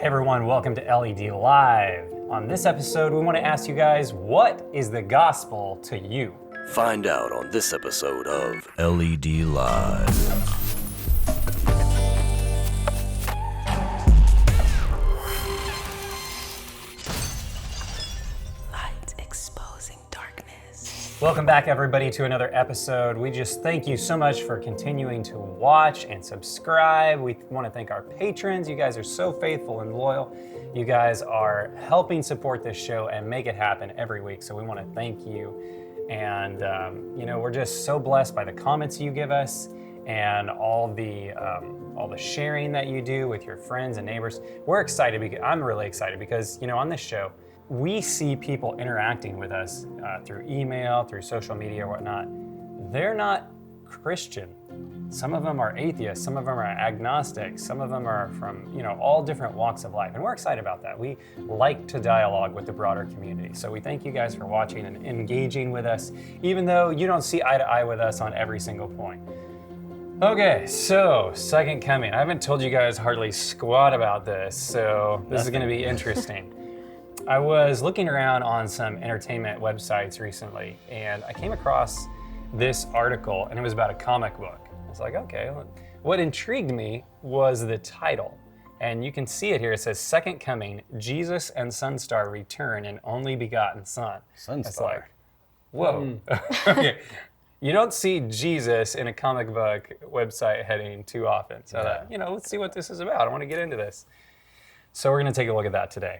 Hey everyone, welcome to LED Live. On this episode, we want to ask you guys, what is the gospel to you? Find out on this episode of LED Live. Light exposing darkness. Welcome back everybody to another episode. We just thank you so much for continuing to watch and subscribe. We want to thank our patrons. You guys are so faithful and loyal. You guys are helping support this show and make it happen every week. So we want to thank you. And we're just so blessed by the comments you give us and all the sharing that you do with your friends and neighbors. We're excited because I'm really excited because on this show we see people interacting with us through email, through social media, or whatnot. They're not Christian. Some of them are atheists. Some of them are agnostic. Some of them are from all different walks of life, and we're excited about that. We like to dialogue with the broader community, so we thank you guys for watching and engaging with us, even though you don't see eye to eye with us on every single point. Okay, so second coming. I haven't told you guys hardly squat about this, so this is going to be interesting. I was looking around on some entertainment websites recently, and I came across this article, and it was about a comic book. I was like, okay, what intrigued me was the title. And you can see it here. It says, Second Coming, Jesus and Sunstar Return an Only Begotten Son. Sunstar. It's like, whoa. Okay. You don't see Jesus in a comic book website heading too often. So, let's see what this is about. I want to get into this. So we're going to take a look at that today.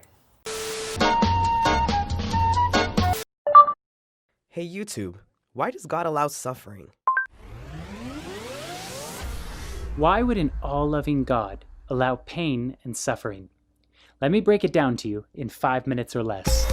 Hey YouTube, why does God allow suffering? Why would an all-loving God allow pain and suffering? Let me break it down to you in 5 minutes or less.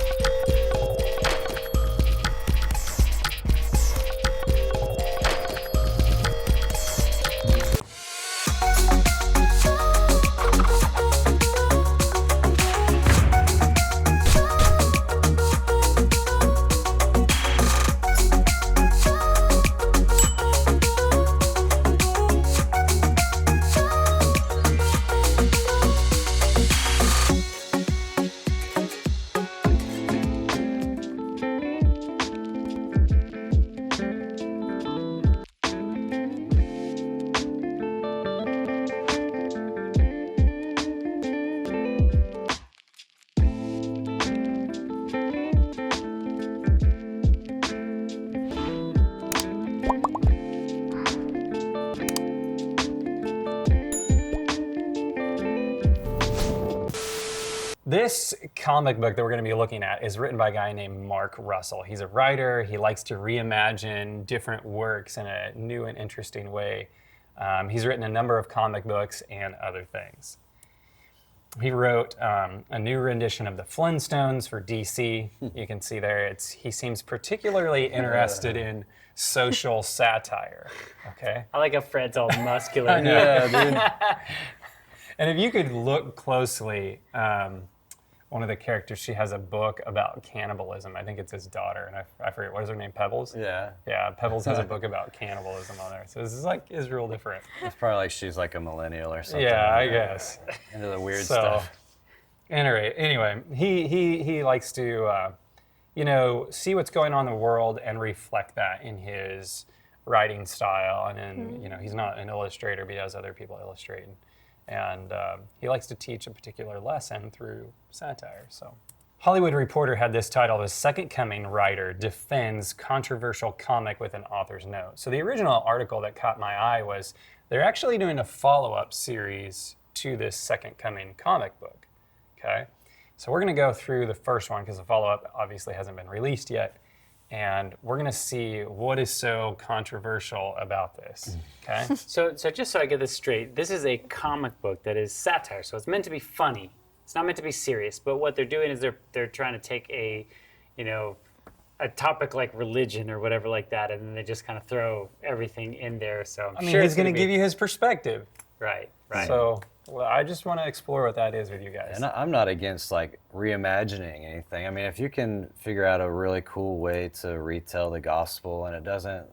This comic book that we're going to be looking at is written by a guy named Mark Russell. He's a writer. He likes to reimagine different works in a new and interesting way. He's written a number of comic books and other things. He wrote a new rendition of the Flintstones for DC. You can see there, he seems particularly interested in social satire. Okay. I like how Fred's all muscular. Yeah, dude. And if you could look closely, one of the characters, she has a book about cannibalism. I think it's his daughter, and I forget, what is her name, Pebbles? Yeah. Yeah, Pebbles has a book about cannibalism on there. So this is like Israel different. It's probably like she's like a millennial or something. Yeah, I guess. Into the weird stuff. Anyway, he likes to, see what's going on in the world and reflect that in his writing style. And then, he's not an illustrator, but he has other people illustrate. And he likes to teach a particular lesson through satire. So, Hollywood Reporter had this title as Second Coming Writer Defends Controversial Comic with an Author's Note. So the original article that caught my eye was they're actually doing a follow-up series to this Second Coming comic book. Okay, so we're going to go through the first one because the follow-up obviously hasn't been released yet. And we're going to see what is so controversial about this, okay? So just so I get this straight, this is a comic book that is satire, so it's meant to be funny. It's not meant to be serious, but what they're doing is they're trying to take a topic like religion or whatever like that, and then they just kind of throw everything in there. So I'm sure he's going to give you his perspective. Right. So I just want to explore what that is with you guys. And I'm not against like reimagining anything. I mean, if you can figure out a really cool way to retell the gospel and it doesn't,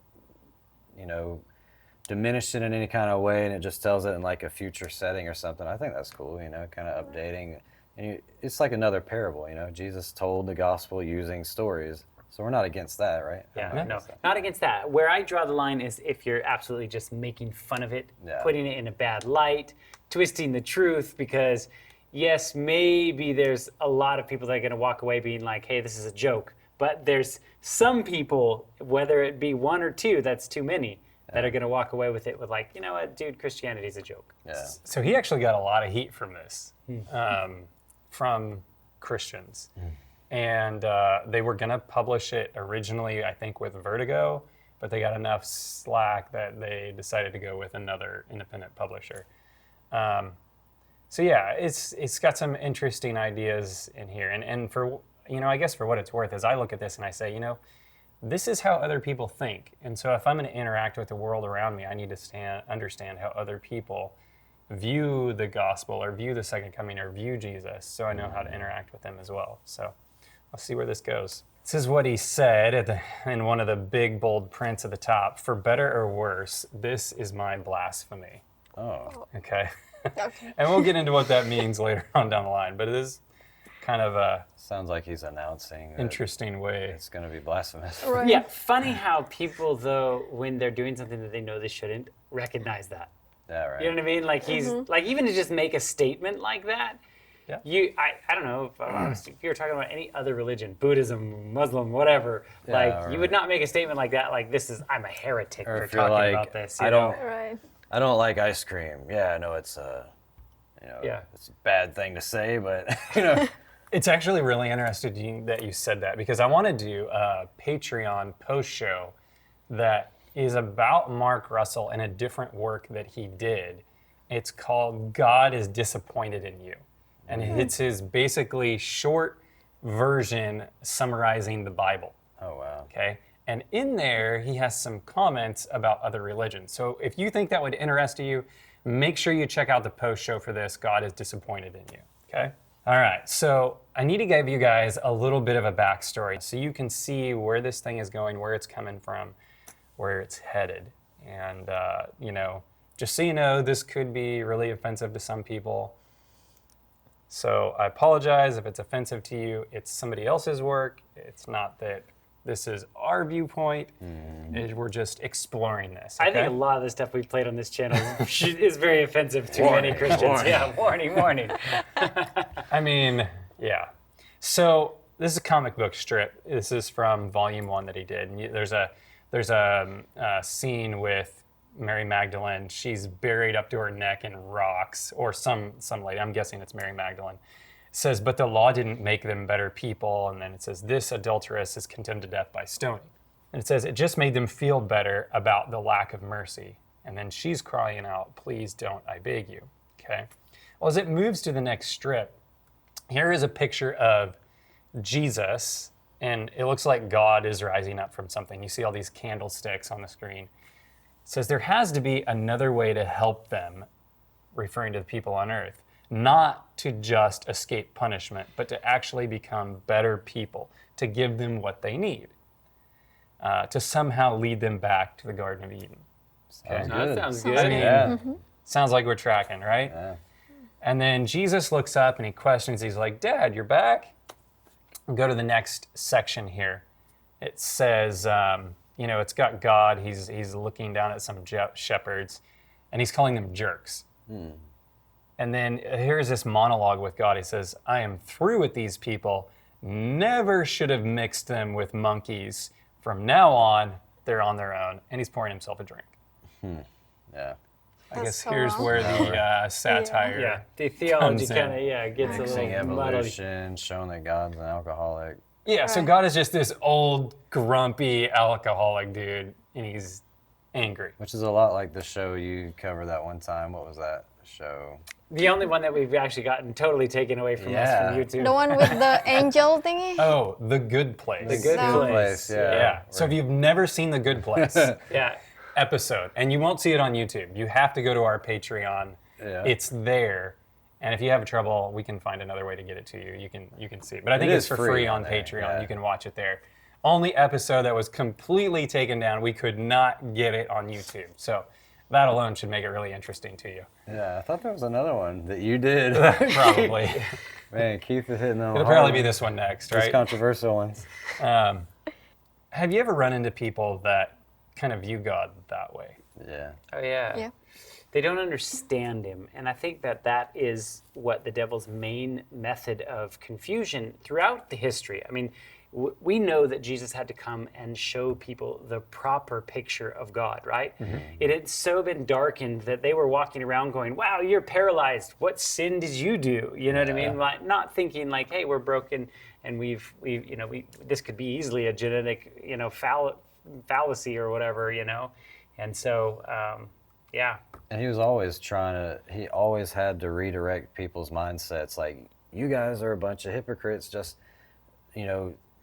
diminish it in any kind of way, and it just tells it in like a future setting or something. I think that's cool, kind of updating. And it's like another parable, Jesus told the gospel using stories. So we're not against that, right? Yeah, no, not against that. Where I draw the line is if you're absolutely just making fun of it, putting it in a bad light, twisting the truth, because yes, maybe there's a lot of people that are going to walk away being like, hey, this is a joke. But there's some people, whether it be one or two, that's too many, that are going to walk away with it with like, you know what, dude, Christianity's a joke. Yeah. So he actually got a lot of heat from this, from Christians. And they were going to publish it originally, I think, with Vertigo, but they got enough slack that they decided to go with another independent publisher. So yeah, it's got some interesting ideas in here. And for, I guess for what it's worth, is I look at this and I say, this is how other people think. And so if I'm going to interact with the world around me, I need to understand how other people view the gospel or view the second coming or view Jesus, so I know how to interact with them as well. So I'll see where this goes. This is what he said in one of the big bold prints at the top. For better or worse, this is my blasphemy. Oh. Okay. Okay. And we'll get into what that means later on down the line, but it is kind of a Sounds like he's announcing that interesting way. it's going to be blasphemous. Right. Yeah, funny how people, though, when they're doing something that they know they shouldn't, recognize that. Yeah, right. You know what I mean? Like he's like, even to just make a statement like that. Yeah. I don't know if you were talking about any other religion, Buddhism, Muslim, whatever. Like you would not make a statement like that. Like I'm a heretic Or for if you're talking like, about this. I don't Right. like ice cream. Yeah, I know it's it's a bad thing to say, but It's actually really interesting that you said that, because I want to do a Patreon post show that is about Mark Russell and a different work that he did. It's called God is Disappointed in You. And it's his basically short version summarizing the Bible. Oh wow. Okay. And in there, he has some comments about other religions. So if you think that would interest you, make sure you check out the post show for this, God is Disappointed in You. Okay. All right. So I need to give you guys a little bit of a backstory so you can see where this thing is going, where it's coming from, where it's headed. And, just so you know, this could be really offensive to some people. So I apologize if it's offensive to you. It's somebody else's work. It's not that this is our viewpoint. We're just exploring this. I Okay? think a lot of the stuff we've played on this channel is very offensive to many Christians. Warning. Yeah, warning. I mean, yeah. So this is a comic book strip. This is from Volume 1 that he did. And there's a scene with Mary Magdalene. She's buried up to her neck in rocks, or some lady. I'm guessing it's Mary Magdalene. It says, but the law didn't make them better people. And then it says, this adulteress is condemned to death by stoning. And it says, it just made them feel better about the lack of mercy. And then she's crying out, please don't, I beg you. Okay. Well, as it moves to the next strip, here is a picture of Jesus, and it looks like God is rising up from something. You see all these candlesticks on the screen. It says there has to be another way to help them, referring to the people on earth, not to just escape punishment, but to actually become better people, to give them what they need, to somehow lead them back to the Garden of Eden. Okay? That sounds good. I mean, Yeah. sounds like we're tracking, right? Yeah. And then Jesus looks up and he questions, he's like, Dad, you're back? Go to the next section here. It says, it's got God, he's looking down at some shepherds, and he's calling them jerks. And then here's this monologue with God. He says, I am through with these people, never should have mixed them with monkeys. From now on, they're on their own. And he's pouring himself a drink. Yeah. I guess so here's wrong. where the satire. Yeah, the theology comes in. kind of gets a Mixing little muddled. evolution, showing that God's an alcoholic. Yeah, so Right. God is just this old, grumpy, alcoholic dude, and he's angry. Which is a lot like the show you covered that one time. What was that show? The only one that we've actually gotten totally taken away from us from Yeah. YouTube. The one with the angel thingy? Oh, The Good Place. The Good No. Place. Yeah. Yeah. So if you've never seen The Good Place Yeah. episode, and you won't see it on YouTube, you have to go to our Patreon. Yeah. It's there. And if you have trouble, we can find another way to get it to you. You can see it. But I think it's is for free free on on there, Patreon. yeah. You can watch it there. Only episode that was completely taken down. We could not get it on YouTube. So that alone should make it really interesting to you. Yeah, I thought there was another one that you did. Probably. Man, Keith is hitting them It'll hard. probably be this one next, These right? controversial ones. Have you ever run into people that kind of view God that way? Yeah. Oh yeah. Yeah. They don't understand him, and I think that is what the devil's main method of confusion throughout the history. I mean, we know that Jesus had to come and show people the proper picture of God, right? It had so been darkened that they were walking around going, wow, you're paralyzed. What sin did you do? You know what I mean? Like, not thinking like, hey, we're broken and we've this could be easily a genetic, fallacy or whatever, And so, yeah. And he was always he always had to redirect people's mindsets. Like, you guys are a bunch of hypocrites, just,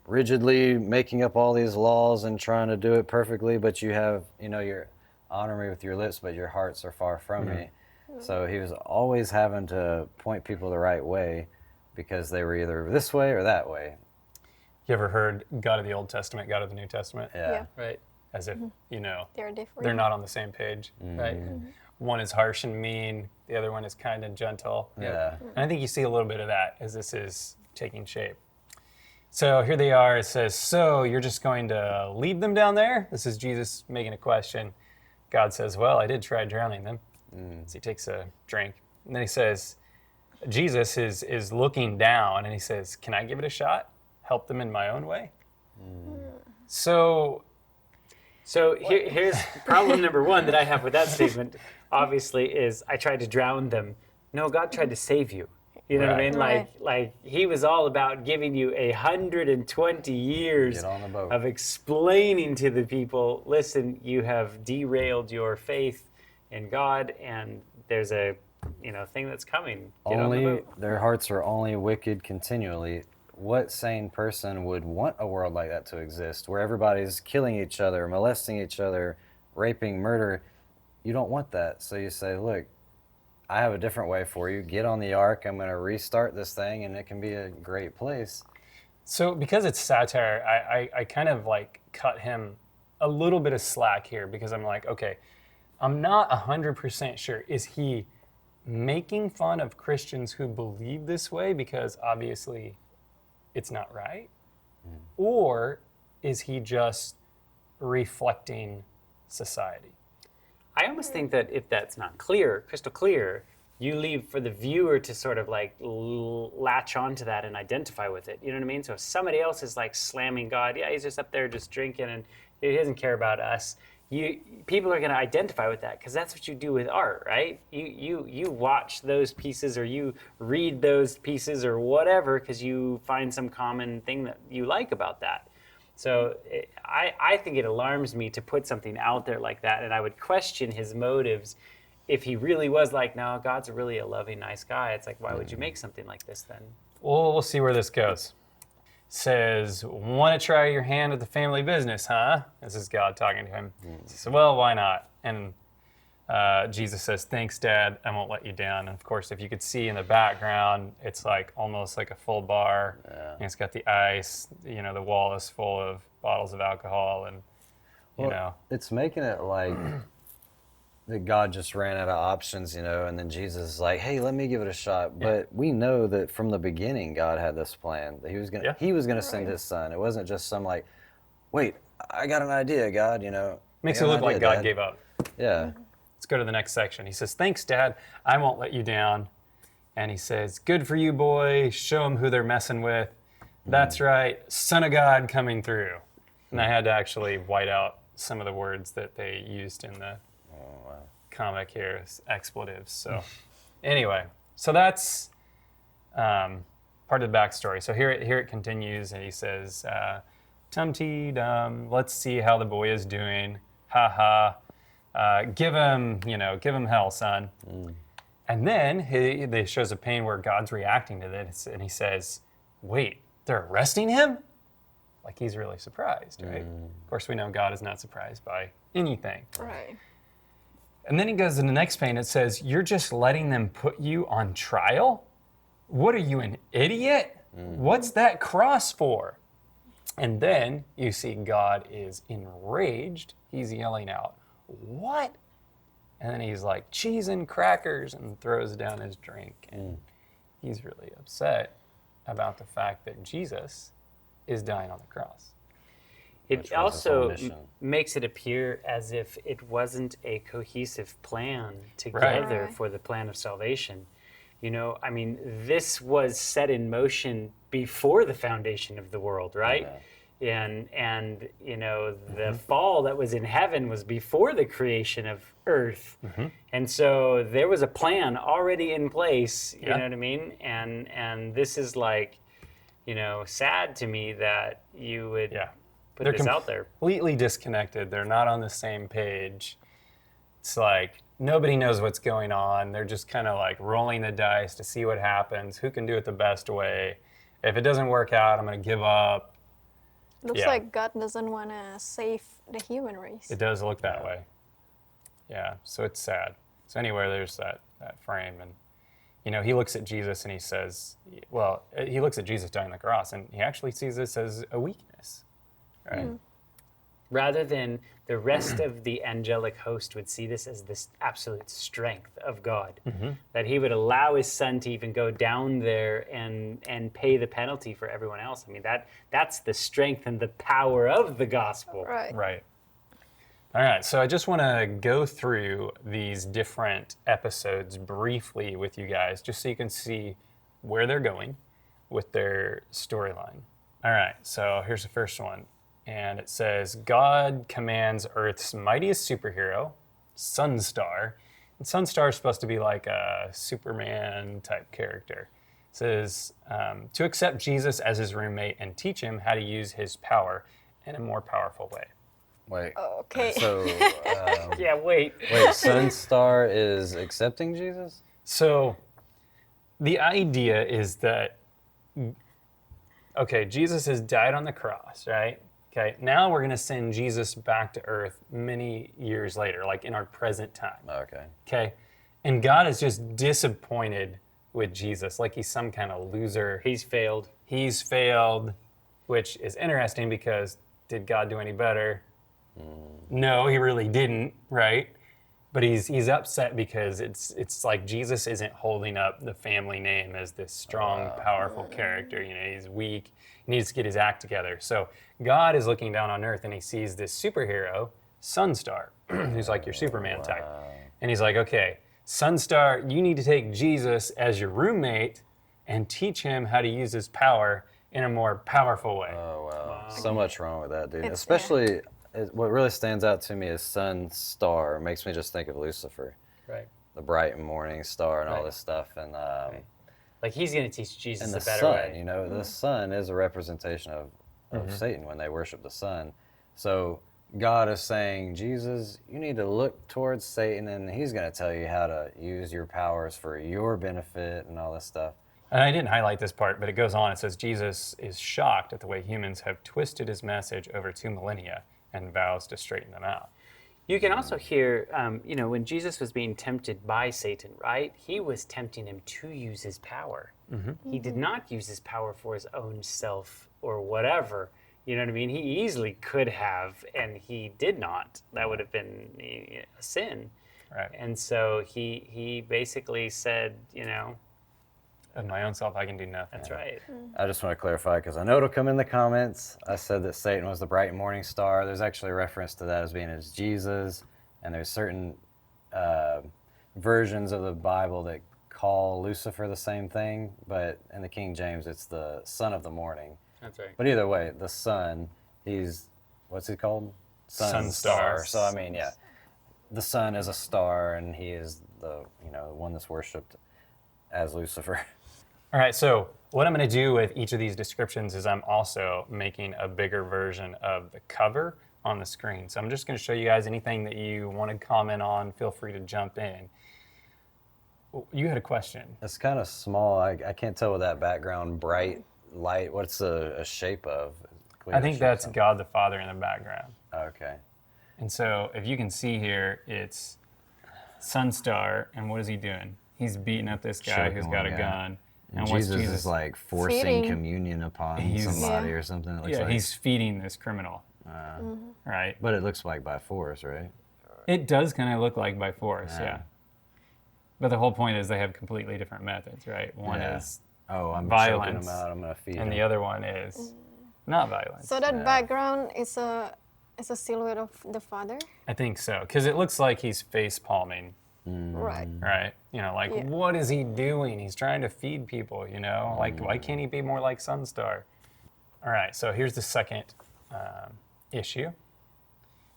rigidly making up all these laws and trying to do it perfectly, but you have, you honor me with your lips, but your hearts are far from me. So he was always having to point people the right way because they were either this way or that way. You ever heard God of the Old Testament, God of the New Testament? Yeah. Right. As if, They're different. they're not on the same page, right? One is harsh and mean, the other one is kind and gentle. Yeah. And I think you see a little bit of that as this is taking shape. So here they are, it says, so you're just going to leave them down there? This is Jesus making a question. God says, well, I did try drowning them. So he takes a drink. And then he says, Jesus is looking down and he says, can I give it a shot? Help them in my own way? So here's problem number one that I have with that statement, obviously, is I tried to drown them. No, God tried to save you. You know what I mean? Right. Like he was all about giving you 120 years Get on the boat. of explaining to the people, listen, you have derailed your faith in God, and there's a thing that's coming. Get on the boat. Their hearts are only wicked continually. What sane person would want a world like that to exist, where everybody's killing each other, molesting each other, raping, murder? You don't want that. So you say, look, I have a different way for you. Get on the ark. I'm going to restart this thing, and it can be a great place. So because it's satire, I kind of like cut him a little bit of slack here because I'm like, okay, I'm not 100% sure. Is he making fun of Christians who believe this way because obviously it's not right? Or is he just reflecting society? I almost think that if that's not clear, crystal clear, you leave for the viewer to sort of like latch onto that and identify with it. You know what I mean? So if somebody else is like slamming God, yeah, he's just up there just drinking and he doesn't care about us. People are going to identify with that because that's what you do with art, right? You watch those pieces or you read those pieces or whatever because you find some common thing that you like about that. So I think it alarms me to put something out there like that, and I would question his motives if he really was like, no, God's really a loving, nice guy. It's like, why would you make something like this then? Well, we'll see where this goes. Says, want to try your hand at the family business, huh? This is God talking to him. He says, well, why not? And Jesus says, thanks, Dad, I won't let you down. And of course, if you could see in the background, it's like almost like a full bar. And it's got the ice, the wall is full of bottles of alcohol and, It's making it like that God just ran out of options, and then Jesus is like, hey, let me give it a shot. But we know that from the beginning, God had this plan, that he was gonna send his son. It wasn't just some like, wait, I got an idea, God, Makes it look like God gave up. Yeah. Let's go to the next section. He says, thanks, Dad, I won't let you down. And he says, good for you, boy, show them who they're messing with. That's right, Son of God coming through. And I had to actually white out some of the words that they used in the comic here as expletives. So anyway, so that's part of the backstory. So here it continues, and he says, tum-tee-dum, let's see how the boy is doing. Ha ha. Give him hell, son. And then he shows a pain where God's reacting to this, and he says, wait, they're arresting him? Like he's really surprised, right? Of course, we know God is not surprised by anything. Right. And then he goes to the next pain. It says, you're just letting them put you on trial? What are you, an idiot? What's that cross for? And then you see God is enraged. He's yelling out, what? And then he's like, cheese and crackers, and throws down his drink. And he's really upset about the fact that Jesus is dying on the cross. It also makes it appear as if it wasn't a cohesive plan together Right. for the plan of salvation. You know, I mean, this was set in motion before the foundation of the world, right? And you know, the fall that was in heaven was before the creation of earth. And so there was a plan already in place, you know what I mean? And this is like, you know, sad to me that you would put this out there. Completely disconnected. They're not on the same page. It's like nobody knows what's going on. They're just kind of like rolling the dice to see what happens, who can do it the best way. If it doesn't work out, I'm going to give up. Looks like God doesn't want to save the human race. It does look that way. Yeah, so it's sad. So anyway, there's that frame. And, you know, he looks at Jesus and he says, well, he looks at Jesus dying on the cross, and he actually sees this as a weakness, right? Rather than the rest of the angelic host would see this as this absolute strength of God, that he would allow his son to even go down there and pay the penalty for everyone else. I mean, that's the strength and the power of the gospel. Right. All right, so I just want to go through these different episodes briefly with you guys, just so you can see where they're going with their storyline. All right, so here's the first one. And it says, God commands Earth's mightiest superhero, Sunstar. And Sunstar is supposed to be like a Superman type character. It says, to accept Jesus as his roommate and teach him how to use his power in a more powerful way. Wait. Okay. So, Wait. Sunstar is accepting Jesus? So the idea is that, okay, Jesus has died on the cross, right? Okay, now we're going to send Jesus back to Earth many years later, like in our present time. Okay. Okay, and God is just disappointed with Jesus, like he's some kind of loser. He's failed. He's failed, which is interesting because did God do any better? No, he really didn't, right? But he's upset because it's like Jesus isn't holding up the family name as this strong, powerful character. You know, he's weak. He needs to get his act together. So God is looking down on Earth and he sees this superhero, Sunstar, who's like your Superman type. And he's like, okay, Sunstar, you need to take Jesus as your roommate and teach him how to use his power in a more powerful way. Oh, wow. So much wrong with that, dude. It's Especially, what really stands out to me is Sunstar. Makes me just think of Lucifer. Right. The bright morning star and all this stuff. And Like he's going to teach Jesus and a the better sun, way. you know, the sun is a representation of Satan when they worship the sun. So God is saying, Jesus, you need to look towards Satan and he's going to tell you how to use your powers for your benefit and all this stuff. And I didn't highlight this part, but it goes on. It says, Jesus is shocked at the way humans have twisted his message over 2 millennia and vows to straighten them out. You can also hear, you know, when Jesus was being tempted by Satan, right? He was tempting him to use his power. He did not use his power for his own self or whatever. You know what I mean? He easily could have, and he did not. That would have been a sin. Right. And so he basically said, you know, Of my own self, I can do nothing. that's right. I just want to clarify because I know it'll come in the comments. I said that Satan was the bright morning star. There's actually a reference to that as being as Jesus, and there's certain versions of the Bible that call Lucifer the same thing, but in the King James, it's the son of the morning. That's right. But either way, the sun, he's, what's he called? Sunstar. So I mean, yeah, the sun is a star, and he is the one that's worshipped as Lucifer. All right, so what I'm going to do with each of these descriptions is I'm also making a bigger version of the cover on the screen. So I'm just going to show you guys anything that you want to comment on. Feel free to jump in. You had a question. It's kind of small. I can't tell with that background bright light. What's a shape of? I think that's God the Father in the background. Okay. And so if you can see here, it's Sunstar, and what is he doing? He's beating up this guy who's got a gun. And Jesus is like forcing Feeding. communion upon somebody or something. It looks like. He's feeding this criminal, right? But it looks like by force, right? It does kind of look like by force, yeah. But the whole point is they have completely different methods, right? One is I'm violence, choking him out, I'm going to feed him. and the other one is not violence. So that background is a silhouette of the Father? I think so, because it looks like he's face palming. Right. Right? You know, like, what is he doing? He's trying to feed people, you know? Like, why can't he be more like Sunstar? All right, so here's the second issue.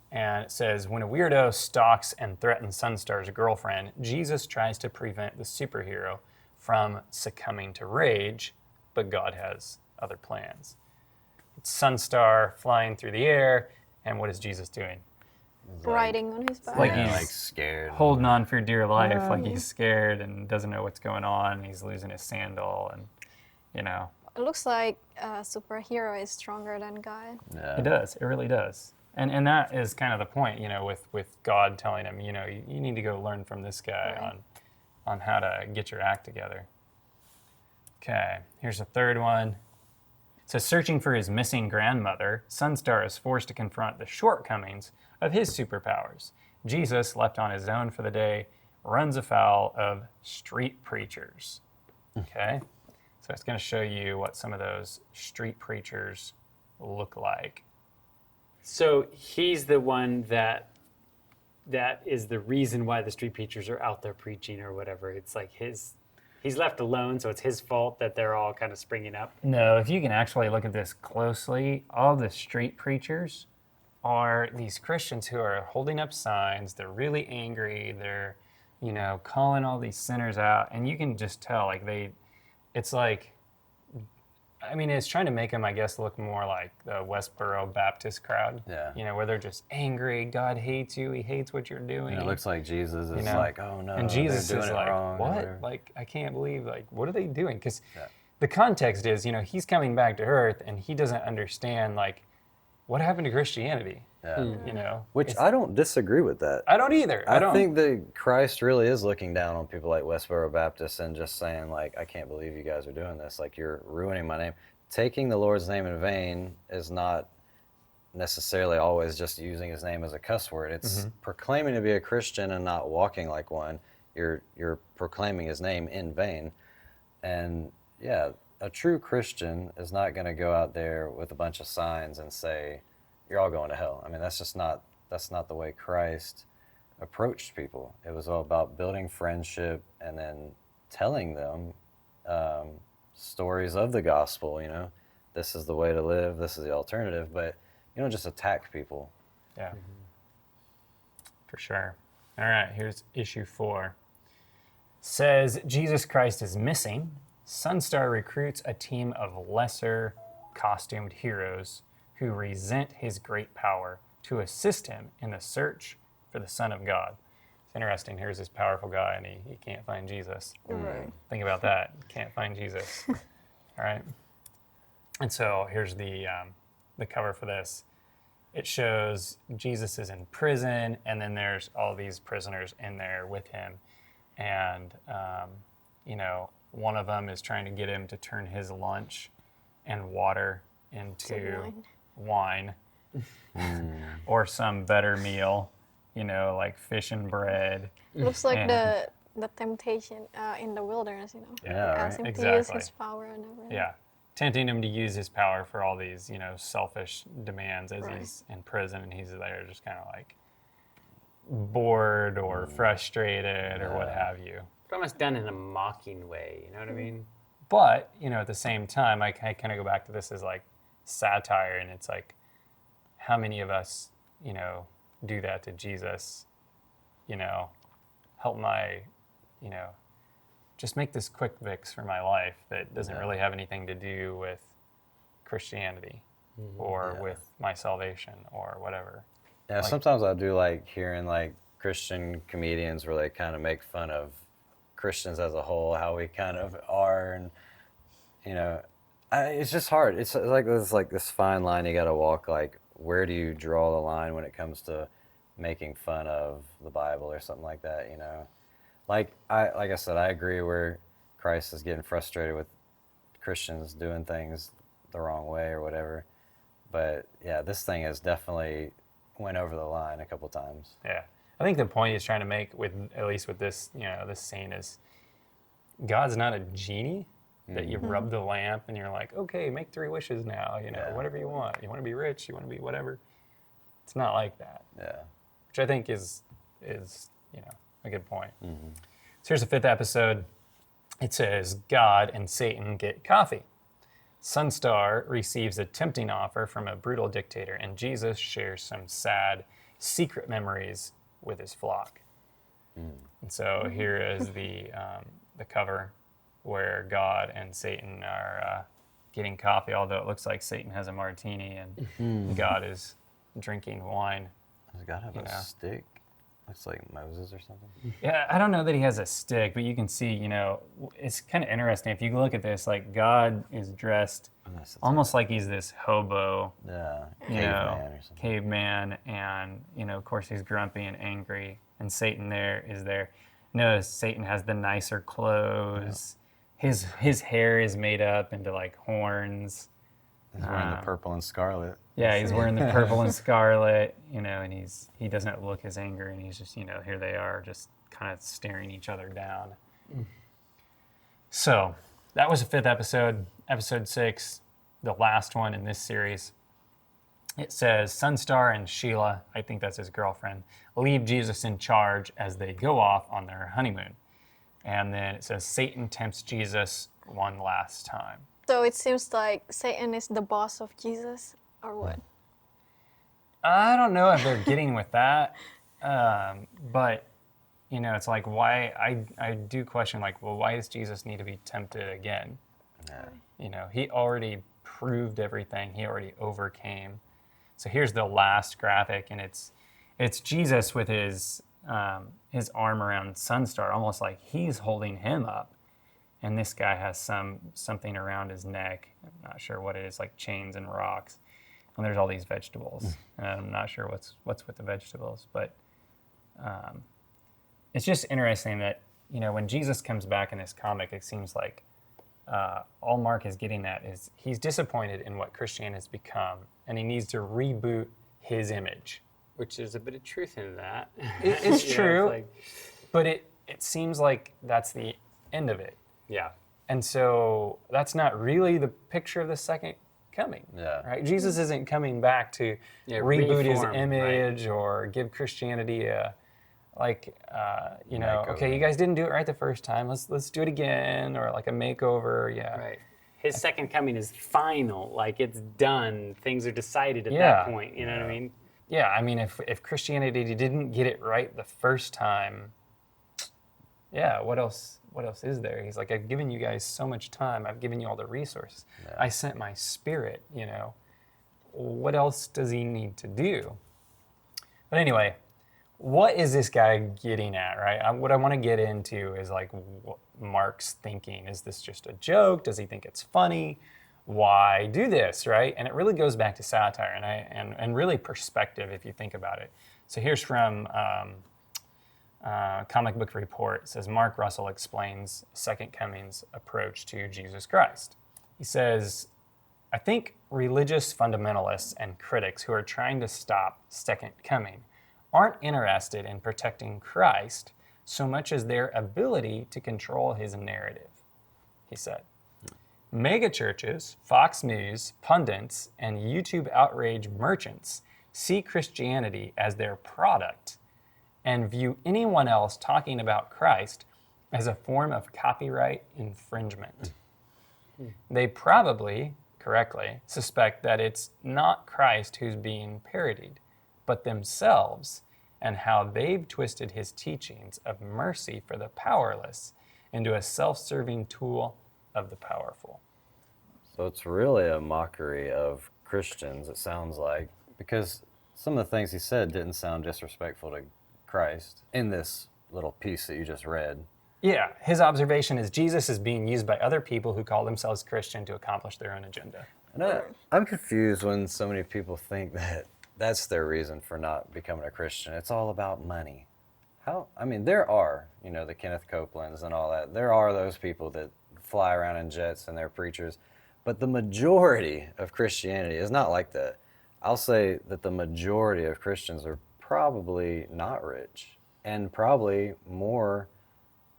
And it says, when a weirdo stalks and threatens Sunstar's girlfriend, Jesus tries to prevent the superhero from succumbing to rage, but God has other plans. It's Sunstar flying through the air, and what is Jesus doing? Riding on his back. Like he's like scared. holding on for dear life, like he's scared and doesn't know what's going on. He's losing his sandal, and, you know. It looks like a superhero is stronger than God. It does. It really does. And that is kind of the point, you know, with God telling him, you know, you need to go learn from this guy on how to get your act together. Okay, here's the third one. It says, searching for his missing grandmother, Sunstar is forced to confront the shortcomings of his superpowers. Jesus, left on his own for the day, runs afoul of street preachers. Okay, so it's going to show you what some of those street preachers look like. So he's the one that is the reason why the street preachers are out there preaching or whatever. It's like he's left alone, so it's his fault that they're all kind of springing up. No, if you can actually look at this closely, all the street preachers are these Christians who are holding up signs. They're really angry. They're, you know, calling all these sinners out, and you can just tell, like it's like, I mean, it's trying to make them, I guess, look more like the Westboro Baptist crowd. Yeah. You know, where they're just angry. God hates you. He hates what you're doing. And it looks like Jesus is like, oh no, and Jesus they're is doing like, it wrong. what? Like, I can't believe, like, what are they doing? Because the context is, you know, he's coming back to earth and he doesn't understand, like, what happened to Christianity? You know? Which I don't disagree with that. I don't either. I don't think that Christ really is looking down on people like Westboro Baptist and just saying, like, I can't believe you guys are doing this. Like, you're ruining my name. Taking the Lord's name in vain is not necessarily always just using his name as a cuss word. It's proclaiming to be a Christian and not walking like one. You're proclaiming his name in vain. And yeah, a true Christian is not going to go out there with a bunch of signs and say, you're all going to hell. I mean, that's not the way Christ approached people. It was all about building friendship and then telling them stories of the gospel, you know. This is the way to live, this is the alternative, but you don't just attack people. Yeah. For sure. All right, here's issue 4. Says Jesus Christ is missing. Sunstar recruits a team of lesser costumed heroes who resent his great power to assist him in the search for the Son of God. It's interesting. Here's this powerful guy, and he can't find Jesus. Right. Think about that. Can't find Jesus. All right. And so here's the cover for this. It shows Jesus is in prison, and then there's all these prisoners in there with him. And, you know, one of them is trying to get him to turn his lunch and water into wine. Or some better meal, you know, like fish and bread. Looks like the temptation in the wilderness, you know. Yeah, Ask him right. to use his power and everything. Yeah. Tempting him to use his power for all these, you know, selfish demands as he's in prison and he's there just kind of like bored or frustrated or what have you. But almost done in a mocking way, you know what I mean? But, you know, at the same time, I kind of go back to this as like satire, and it's like, how many of us, you know, do that to Jesus? You know, help my, you know, just make this quick fix for my life that doesn't really have anything to do with Christianity or with my salvation or whatever. Yeah, like, sometimes I do like hearing like Christian comedians where they kind of make fun of Christians as a whole, how we kind of are, and you know, it's just hard. It's like this fine line you got to walk. Like, where do you draw the line when it comes to making fun of the Bible or something like that? You know, like I said, I agree where Christ is getting frustrated with Christians doing things the wrong way or whatever. But yeah, this thing has definitely went over the line a couple times. Yeah. I think the point he's trying to make with, at least with this, this scene is God's not a genie that you rub the lamp and you're like, okay, make 3 wishes now, whatever you want. You want to be rich, you want to be whatever. It's not like that. Yeah. Which I think is a good point. Mm-hmm. So here's the 5th episode. It says, God and Satan get coffee. Sunstar receives a tempting offer from a brutal dictator, and Jesus shares some sad, secret memories with his flock. And so here is the cover where God and Satan are getting coffee, although it looks like Satan has a martini and God is drinking wine. Does God have a stick? Looks like Moses or something. Yeah, I don't know that he has a stick, but you can see, it's kind of interesting. If you look at this, like God is dressed almost like he's this hobo, caveman or something. Caveman, and of course he's grumpy and angry. And Satan is there. Notice Satan has the nicer clothes. Yeah. His hair is made up into like horns. He's wearing the purple and scarlet. Yeah, he's wearing the purple and scarlet, and he doesn't look as angry, and he's just, here they are just kind of staring each other down. So that was the 5th episode, episode 6, the last one in this series. It says Sunstar and Sheila, I think that's his girlfriend, leave Jesus in charge as they go off on their honeymoon. And then it says Satan tempts Jesus one last time. So it seems like Satan is the boss of Jesus, or what? I don't know if they're getting with that, but it's like why I do question like, well, why does Jesus need to be tempted again? He already proved everything. He already overcame. So here's the last graphic, and it's Jesus with his arm around Sunstar, almost like he's holding him up. And this guy has something around his neck. I'm not sure what it is, like chains and rocks. And there's all these vegetables. And I'm not sure what's with the vegetables. But it's just interesting that, when Jesus comes back in this comic, it seems like all Mark is getting at is he's disappointed in what Christianity has become, and he needs to reboot his image. Which there's a bit of truth in that. It's true, but it seems like that's the end of it. Yeah. And so that's not really the picture of the second coming. Yeah. Right? Jesus isn't coming back to reboot his image, right, or give Christianity a makeover. Okay, you guys didn't do it right the first time. Let's do it again, or like a makeover. Yeah. Right. His second coming is final. Like it's done. Things are decided at that point. You know what I mean? Yeah. I mean, if Christianity didn't get it right the first time, what else is there? He's like, I've given you guys so much time. I've given you all the resources. Yeah. I sent my spirit, What else does he need to do? But anyway, what is this guy getting at, right? What I want to get into is like what Mark's thinking. Is this just a joke? Does he think it's funny? Why do this, right? And it really goes back to satire and really perspective if you think about it. So here's from Comic Book Report. It says Mark Russell explains Second Coming's approach to Jesus Christ. He says, I think religious fundamentalists and critics who are trying to stop Second Coming aren't interested in protecting Christ so much as their ability to control his narrative, he said. Megachurches, Fox News, pundits, and YouTube outrage merchants see Christianity as their product and view anyone else talking about Christ as a form of copyright infringement. They probably, correctly, suspect that it's not Christ who's being parodied, but themselves and how they've twisted his teachings of mercy for the powerless into a self-serving tool of the powerful. So it's really a mockery of Christians, it sounds like, because some of the things he said didn't sound disrespectful to Christ in this little piece that you just read. Yeah, his observation is Jesus is being used by other people who call themselves Christian to accomplish their own agenda. And I'm confused when so many people think that that's their reason for not becoming a Christian. It's all about money. There are, the Kenneth Copelands and all that. There are those people that fly around in jets and they're preachers. But the majority of Christianity is not like that. I'll say that the majority of Christians are probably not rich and probably more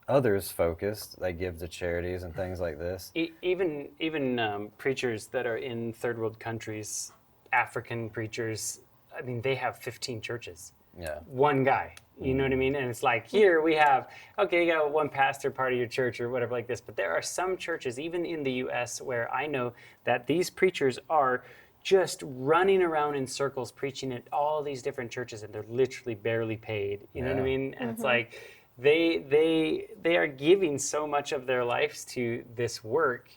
others focused. They give to charities and things like this. Even preachers that are in third world countries, African preachers, I mean, they have 15 churches. Yeah. One guy, you know what I mean? And it's like, here we have, okay, you got one pastor part of your church or whatever like this, but there are some churches, even in the US, where I know that these preachers are just running around in circles preaching at all these different churches, and they're literally barely paid, you know what I mean? And it's like, they are giving so much of their lives to this work,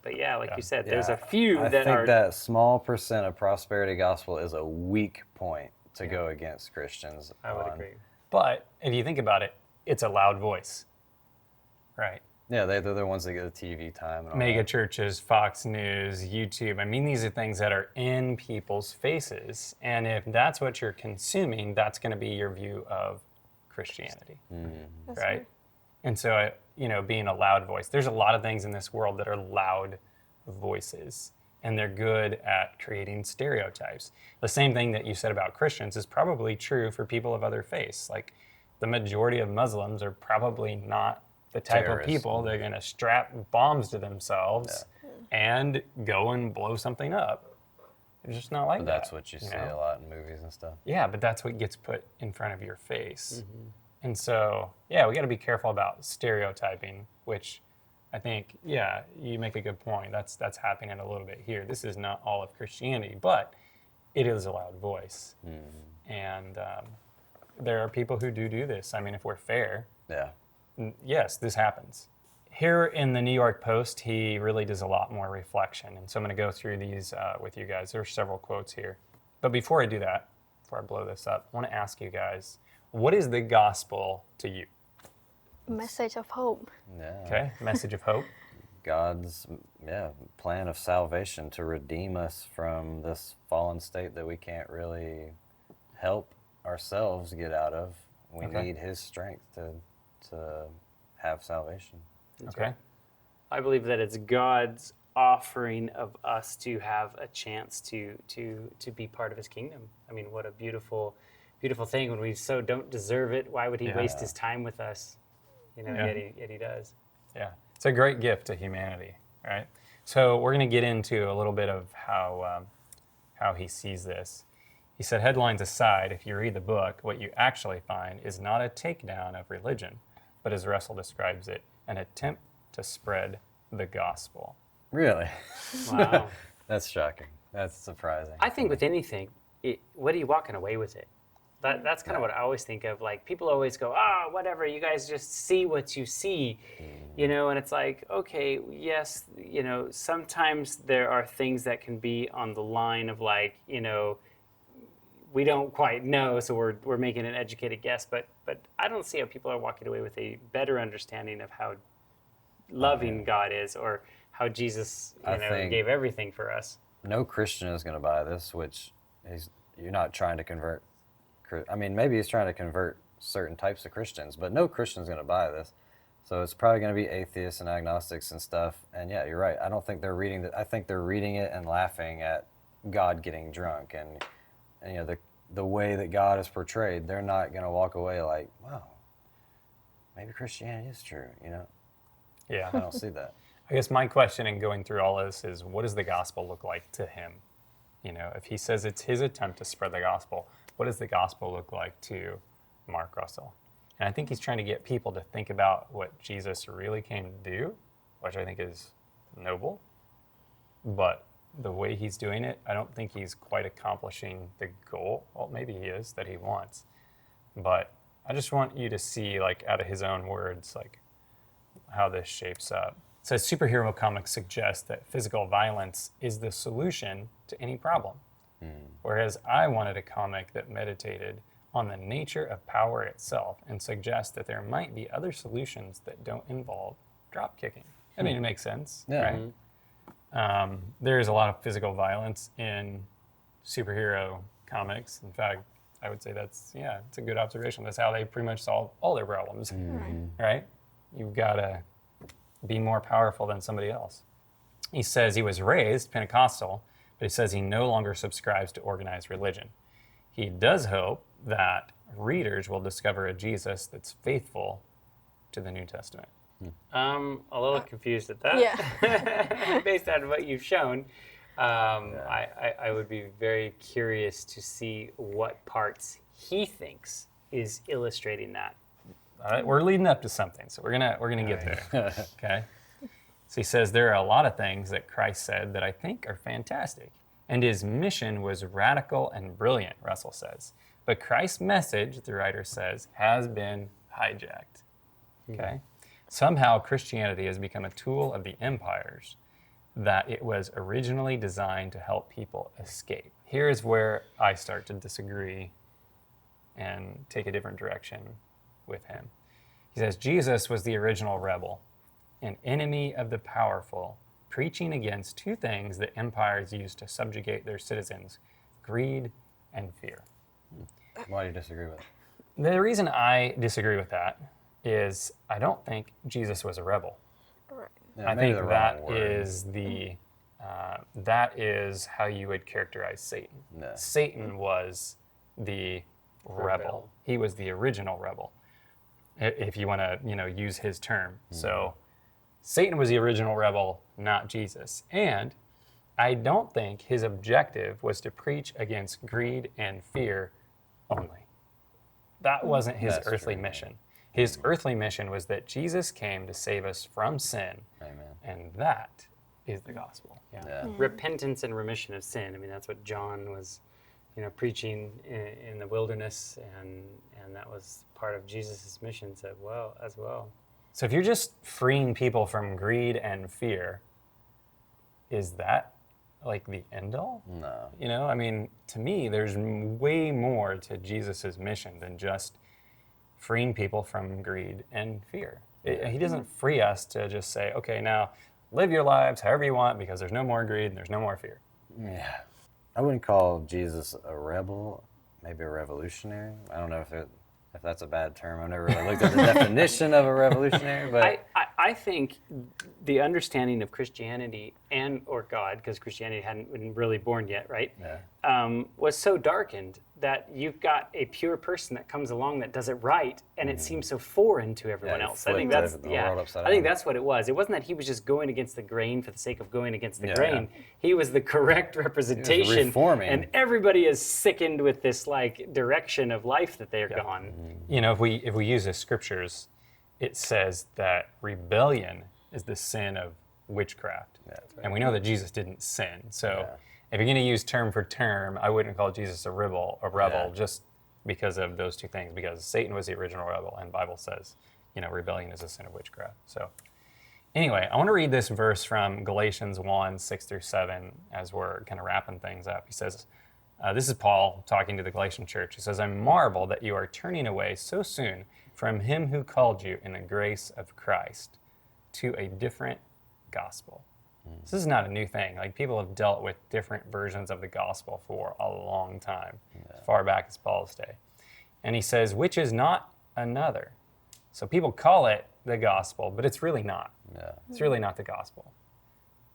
but yeah, like you said, there's a few I that think are... that small percent of prosperity gospel is a weak point to go against Christians. I would agree. But if you think about it, it's a loud voice, right? Yeah, they're the ones that get the TV time. And all Mega that. churches, Fox News, YouTube. I mean, these are things that are in people's faces. And if that's what you're consuming, that's going to be your view of Christianity, right? And so, being a loud voice, there's a lot of things in this world that are loud voices, and they're good at creating stereotypes. The same thing that you said about Christians is probably true for people of other faiths. Like, the majority of Muslims are probably not the type of people that are going to strap bombs to themselves and go and blow something up. It's just not like that. That's what you see a lot in movies and stuff. Yeah, but that's what gets put in front of your face. And so, yeah, we got to be careful about stereotyping, which I think, you make a good point. That's happening a little bit here. This is not all of Christianity, but it is a loud voice. And there are people who do this. I mean, if we're fair, yes, this happens. Here in the New York Post, he really does a lot more reflection. And so I'm going to go through these with you guys. There are several quotes here. But before I do that, before I blow this up, I want to ask you guys, what is the gospel to you? Message of hope. Yeah. Okay, message of hope. God's plan of salvation to redeem us from this fallen state that we can't really help ourselves get out of. We need His strength to have salvation. Okay. I believe that it's God's offering of us to have a chance to be part of His kingdom. I mean, what a beautiful thing. When we so don't deserve it, why would He waste His time with us? Yet he does. Yeah, it's a great gift to humanity, right? So we're going to get into a little bit of how he sees this. He said, headlines aside, if you read the book, what you actually find is not a takedown of religion, but as Russell describes it, an attempt to spread the gospel. Really? Wow. That's shocking. That's surprising. I think with anything, what are you walking away with it? That's kind of what I always think of. Like, people always go, whatever, you guys just see what you see, and it's like, okay, yes, sometimes there are things that can be on the line of like, we don't quite know, so we're making an educated guess, but I don't see how people are walking away with a better understanding of how loving God is, or how Jesus, gave everything for us. No Christian is going to buy this, which you're not trying to convert. I mean, maybe he's trying to convert certain types of Christians, but no Christian's going to buy this. So it's probably going to be atheists and agnostics and stuff. And yeah, you're right. I don't think they're reading that. I think they're reading it and laughing at God getting drunk and the way that God is portrayed. They're not going to walk away like, wow, maybe Christianity is true. Yeah, I don't see that. I guess my question in going through all this is, what does the gospel look like to him? If he says it's his attempt to spread the gospel, what does the gospel look like to Mark Russell? And I think he's trying to get people to think about what Jesus really came to do, which I think is noble. But the way he's doing it, I don't think he's quite accomplishing the goal. Well, maybe he is, that he wants. But I just want you to see, like, out of his own words, like, how this shapes up. It says, superhero comics suggest that physical violence is the solution to any problem. Whereas I wanted a comic that meditated on the nature of power itself and suggests that there might be other solutions that don't involve drop kicking. I mean, it makes sense, right? There is a lot of physical violence in superhero comics. In fact, I would say it's a good observation. That's how they pretty much solve all their problems, right? You've got to be more powerful than somebody else. He says he was raised Pentecostal, but he says he no longer subscribes to organized religion. he does hope that readers will discover a Jesus that's faithful to the New Testament. I'm a little confused at that. Yeah. Based on what you've shown, I would be very curious to see what parts he thinks is illustrating that. All right, we're leading up to something, so we're gonna get there. Okay. So he says there are a lot of things that Christ said that I think are fantastic, and his mission was radical and brilliant. Russel says, but Christ's message, the writer says, has been hijacked. Okay. Somehow Christianity has become a tool of the empires that it was originally designed to help people escape. Here's where I start to disagree and take a different direction with him. He says, Jesus was the original rebel, an enemy of the powerful, preaching against two things that empires use to subjugate their citizens, greed and fear. Why do you disagree with it? The reason I disagree with that is I don't think Jesus was a rebel. Right. Yeah, I maybe think the that wrong word. is that is how you would characterize Satan. Yeah. Satan was the rebel. He was the original rebel, if you want to use his term. So Satan was the original rebel, not Jesus. And I don't think his objective was to preach against greed and fear only. That wasn't his That's earthly true, mission. His earthly mission was that Jesus came to save us from sin, Amen. and that is the gospel. Yeah. Repentance and remission of sin. I mean, that's what John was, preaching in the wilderness, and that was part of Jesus' mission as well. So if you're just freeing people from greed and fear, is that like the end all? No. I mean, to me, there's way more to Jesus' mission than just freeing people from greed and fear. He doesn't free us to just say, okay, now live your lives however you want because there's no more greed and there's no more fear. Yeah. I wouldn't call Jesus a rebel, maybe a revolutionary. I don't know if that's a bad term. I've never really looked at the definition of a revolutionary, but I think the understanding of Christianity or God, because Christianity hadn't been really born yet, right? Yeah. Was so darkened that you've got a pure person that comes along that does it right, and it seems so foreign to everyone he else. I think flipped that's the world upside I think down. that's what it was. It wasn't that he was just going against the grain for the sake of going against the Yeah. grain. He was the correct representation, reforming. and everybody is sickened with this direction of life that they're gone. If we use the scriptures, it says that rebellion is the sin of witchcraft. Yeah. And we know that Jesus didn't sin. So Yeah. if you're going to use term for term, I wouldn't call Jesus a rebel Yeah. just because of those two things, because Satan was the original rebel, and the Bible says, rebellion is a sin of witchcraft. So anyway, I want to read this verse from Galatians 1, 6 through 7 as we're kind of wrapping things up. He says, this is Paul talking to the Galatian church. He says, I marvel that you are turning away so soon from him who called you in the grace of Christ to a different gospel. This is not a new thing. Like, people have dealt with different versions of the gospel for a long time, as far back as Paul's day. And he says, which is not another. So people call it the gospel, but it's really not. Yeah. It's really not the gospel.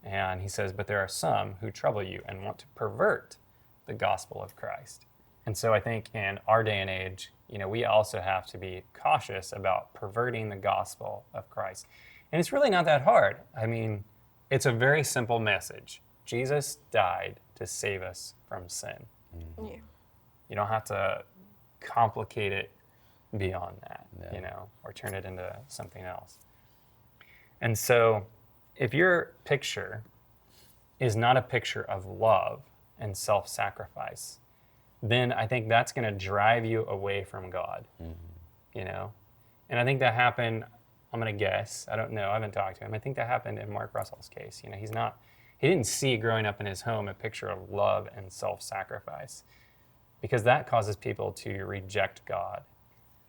And he says, but there are some who trouble you and want to pervert the gospel of Christ. And so I think in our day and age, we also have to be cautious about perverting the gospel of Christ. And it's really not that hard. I mean, it's a very simple message. Jesus died to save us from sin. Yeah. You don't have to complicate it beyond that, or turn it into something else. And so if your picture is not a picture of love and self-sacrifice, then I think that's going to drive you away from God, And I think that happened, I'm going to guess, I don't know, I haven't talked to him. I think that happened in Mark Russell's case. He didn't see growing up in his home a picture of love and self-sacrifice, because that causes people to reject God.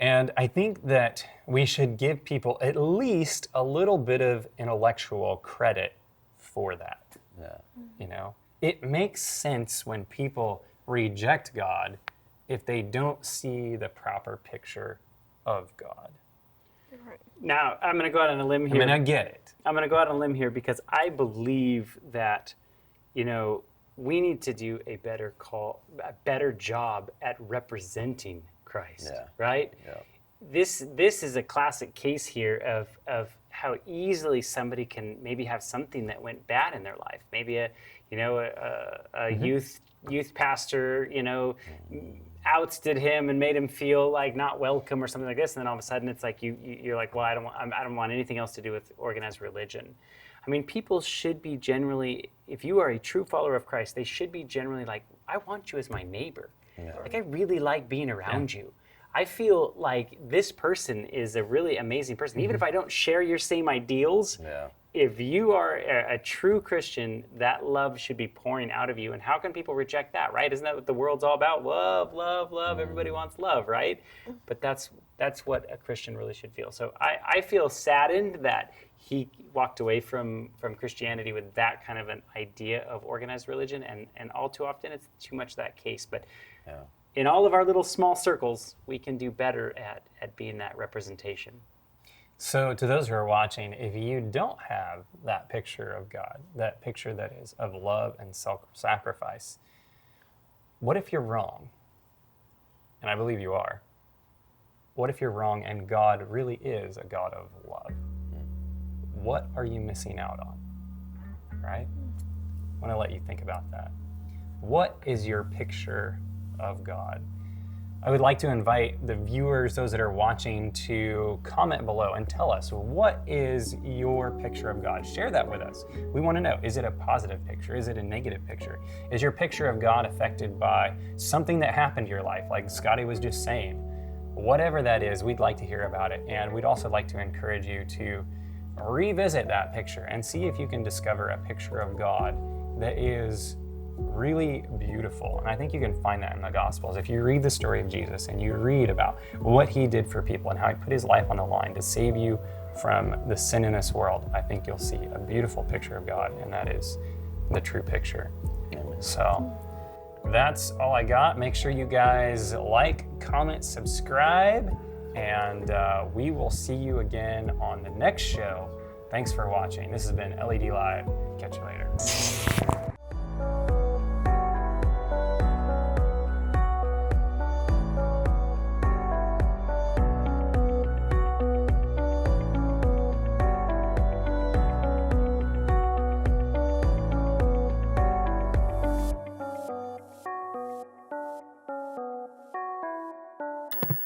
And I think that we should give people at least a little bit of intellectual credit for that. Yeah. It makes sense when people reject God if they don't see the proper picture of God. Right. Now, I'm going to go out on a limb here. I get it. I'm going to go out on a limb here because I believe that, we need to do a better job at representing Christ, right? Yeah. This is a classic case here of how easily somebody can maybe have something that went bad in their life. Maybe a youth pastor, ousted him and made him feel like not welcome or something like this, and then all of a sudden it's like you're like, well, I don't want anything else to do with organized religion. I mean, people should be generally, if you are a true follower of Christ, they should be generally like, I want you as my neighbor. Yeah. Like, I really like being around you. I feel like this person is a really amazing person. Even if I don't share your same ideals, if you are a true Christian, that love should be pouring out of you. And how can people reject that, right? Isn't that what the world's all about? Love, love, love. Everybody wants love, right? But that's what a Christian really should feel. So I feel saddened that he walked away from Christianity with that kind of an idea of organized religion. And all too often, it's too much that case. But in all of our little small circles, we can do better at being that representation. So to those who are watching, if you don't have that picture of God, that picture that is of love and self-sacrifice, what if you're wrong? And I believe you are. What if you're wrong and God really is a God of love? What are you missing out on? Right? I want to let you think about that. What is your picture of God? I would like to invite the viewers, those that are watching, to comment below and tell us, what is your picture of God? Share that with us. We want to know, is it a positive picture? Is it a negative picture? Is your picture of God affected by something that happened to your life, like Scotty was just saying? Whatever that is, we'd like to hear about it. And we'd also like to encourage you to revisit that picture and see if you can discover a picture of God that is really beautiful. And I think you can find that in the Gospels. If you read the story of Jesus and you read about what he did for people and how he put his life on the line to save you from the sin in this world, I think you'll see a beautiful picture of God, and that is the true picture. So that's all I got. Make sure you guys like, comment, subscribe, and we will see you again on the next show. Thanks for watching. This has been LED Live. Catch you later.